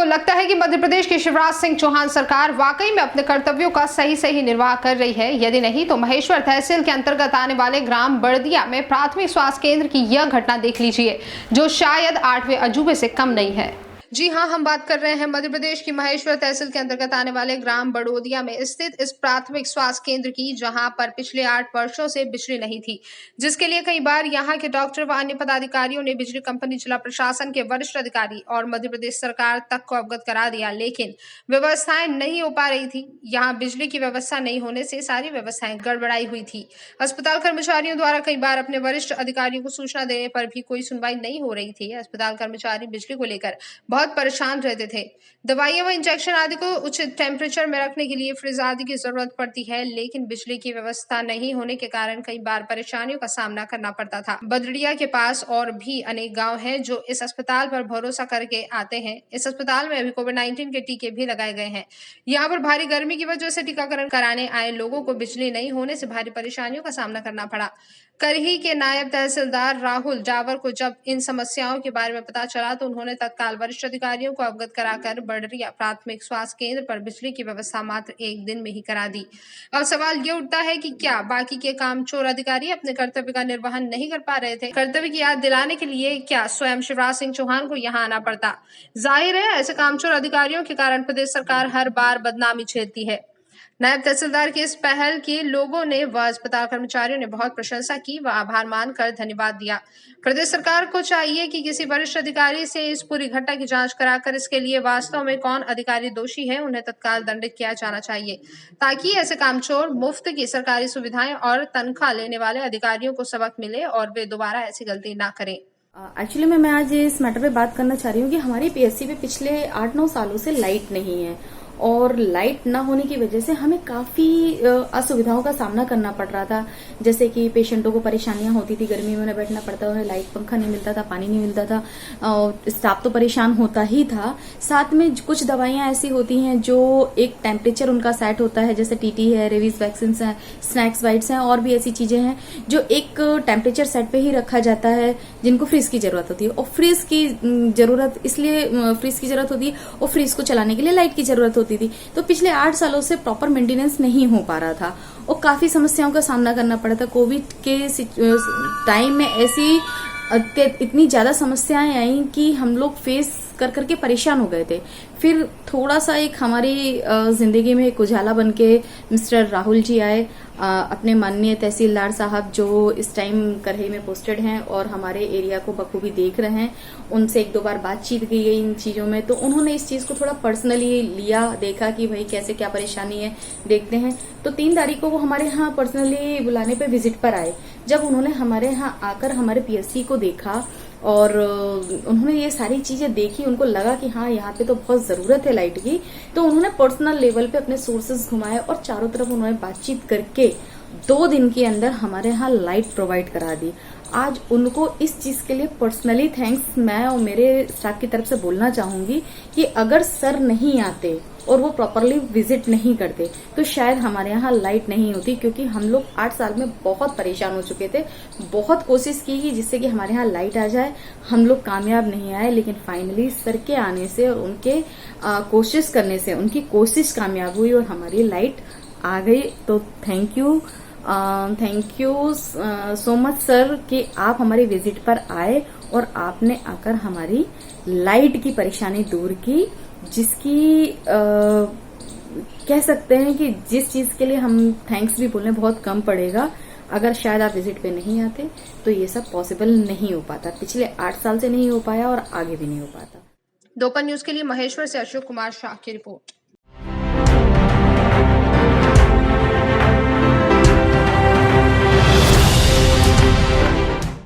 आपको लगता है कि मध्य प्रदेश की शिवराज सिंह चौहान सरकार वाकई में अपने कर्तव्यों का सही निर्वाह कर रही है? यदि नहीं तो महेश्वर तहसील के अंतर्गत आने वाले ग्राम बड़दिया में प्राथमिक स्वास्थ्य केंद्र की यह घटना देख लीजिए, जो शायद 8वें अजूबे से कम नहीं है। जी हां, हम बात कर रहे हैं मध्य प्रदेश की महेश्वर तहसील के अंतर्गत आने वाले ग्राम बड़ोदिया में स्थित इस प्राथमिक स्वास्थ्य केंद्र की, जहां पर पिछले 8 वर्षों से बिजली नहीं थी, जिसके लिए कई बार यहां के डॉक्टर व अन्य पदाधिकारियों ने बिजली कंपनी, जिला प्रशासन के वरिष्ठ अधिकारी और मध्य प्रदेश सरकार तक को अवगत करा दिया, लेकिन व्यवस्थाएं नहीं हो पा रही थी। यहाँ बिजली की व्यवस्था नहीं होने से सारी व्यवस्थाएं गड़बड़ाई हुई थी। अस्पताल कर्मचारियों द्वारा कई बार अपने वरिष्ठ अधिकारियों को सूचना देने पर भी कोई सुनवाई नहीं हो रही थी। अस्पताल कर्मचारी बिजली को लेकर बहुत परेशान रहते थे। दवाइयां व इंजेक्शन आदि को उचित टेम्परेचर में रखने के लिए फ्रिज आदि की जरूरत पड़ती है, लेकिन बिजली की व्यवस्था नहीं होने के कारण कई बार परेशानियों का सामना करना पड़ता था। बदड़िया के पास और भी अनेक गांव हैं जो इस अस्पताल पर भरोसा करके आते हैं। इस अस्पताल में अभी कोविड-19 के टीके भी लगाए गए हैं। यहाँ पर भारी गर्मी की वजह से टीकाकरण कराने आए लोगों को बिजली नहीं होने से भारी परेशानियों का सामना करना पड़ा। करही के नायब तहसीलदार राहुल जावर को जब इन समस्याओं के बारे में पता चला तो उन्होंने तत्काल वरिष्ठ अधिकारियों को अवगत कराकर बड़रिया प्राथमिक स्वास्थ्य केंद्र पर बिजली की व्यवस्था मात्र 1 दिन में ही करा दी। अब सवाल ये उठता है कि क्या बाकी के कामचोर अधिकारी अपने कर्तव्य का निर्वहन नहीं कर पा रहे थे? कर्तव्य की याद दिलाने के लिए क्या स्वयं शिवराज सिंह चौहान को यहाँ आना पड़ता? जाहिर है, ऐसे कामचोर अधिकारियों के कारण प्रदेश सरकार हर बार बदनामी झेलती है। नायब तहसीलदार की इस पहल की लोगों ने व अस्पताल कर्मचारियों ने बहुत प्रशंसा की व आभार मानकर धन्यवाद दिया। प्रदेश सरकार को चाहिए कि किसी वरिष्ठ अधिकारी से इस पूरी घटना की जांच कराकर इसके लिए वास्तव में कौन अधिकारी दोषी है, उन्हें तत्काल दंडित किया जाना चाहिए, ताकि ऐसे कामचोर, मुफ्त की सरकारी सुविधाएं और तनख्वाह लेने वाले अधिकारियों को सबक मिले और वे दोबारा ऐसी गलती ना करें। एक्चुअली मैं आज इस मैटर पे बात करना चाह रही हूँ कि हमारी पीएससी पे पिछले 8-9 सालों से लाइट नहीं है और लाइट ना होने की वजह से हमें काफी असुविधाओं का सामना करना पड़ रहा था। जैसे कि पेशेंटों को परेशानियां होती थी, गर्मी में उन्हें बैठना पड़ता, उन्हें लाइट पंखा नहीं मिलता था, पानी नहीं मिलता था, स्टाफ तो परेशान होता ही था। साथ में कुछ दवाइयां ऐसी होती हैं जो एक टेम्परेचर उनका सेट होता है, जैसे टीटी है, रेबीज वैक्सीन है, स्नैक्स बाइट्स हैं और भी ऐसी चीजें हैं जो एक टेम्परेचर सेट पे ही रखा जाता है, जिनको फ्रीज की जरूरत होती है। और फ्रीज की जरूरत इसलिए फ्रीज की जरूरत होती है और फ्रीज को चलाने के लिए लाइट की जरूरत होती थी। तो पिछले 8 सालों से प्रॉपर मेंटेनेंस नहीं हो पा रहा था और काफी समस्याओं का सामना करना पड़ा था। कोविड के टाइम में ऐसी इतनी ज्यादा समस्याएं आई कि हम लोग फेस कर करके परेशान हो गए थे। फिर थोड़ा सा एक हमारी जिंदगी में एक उजाला बनके मिस्टर राहुल जी आए, अपने माननीय तहसीलदार साहब जो इस टाइम करही में पोस्टेड हैं और हमारे एरिया को बखूबी देख रहे हैं। उनसे 1-2 बार बातचीत की गई इन चीजों में, तो उन्होंने इस चीज को थोड़ा पर्सनली लिया, देखा कि भाई कैसे क्या परेशानी है, देखते हैं। तो 3 तारीख को वो हमारे यहाँ पर्सनली बुलाने पे विजिट पर आए। जब उन्होंने हमारे यहाँ आकर हमारे पीएससी को देखा और उन्होंने ये सारी चीजें देखी, उनको लगा कि हाँ यहाँ पे तो बहुत जरूरत है लाइट की, तो उन्होंने पर्सनल लेवल पे अपने सोर्सेज घुमाए और चारों तरफ उन्होंने बातचीत करके 2 दिन के अंदर हमारे यहाँ लाइट प्रोवाइड करा दी। आज उनको इस चीज के लिए पर्सनली थैंक्स मैं और मेरे स्टाफ की तरफ से बोलना चाहूंगी कि अगर सर नहीं आते और वो प्रॉपरली विजिट नहीं करते तो शायद हमारे यहाँ लाइट नहीं होती, क्योंकि हम लोग 8 साल में बहुत परेशान हो चुके थे। बहुत कोशिश की कि जिससे कि हमारे यहाँ लाइट आ जाए, हम लोग कामयाब नहीं आए, लेकिन फाइनली सर के आने से और उनके कोशिश करने से उनकी कोशिश कामयाब हुई और हमारी लाइट आ गई। तो thank you so much sir कि आप हमारी विजिट पर आए और आपने आकर हमारी लाइट की परेशानी दूर की, जिसकी कह सकते हैं कि जिस चीज के लिए हम थैंक्स भी बोलने बहुत कम पड़ेगा। अगर शायद आप विजिट पे नहीं आते तो ये सब पॉसिबल नहीं हो पाता। पिछले 8 साल से नहीं हो पाया और आगे भी नहीं हो पाता। दोपहर न्यूज के लिए महेश्वर से अशोक कुमार शाह की रिपोर्ट।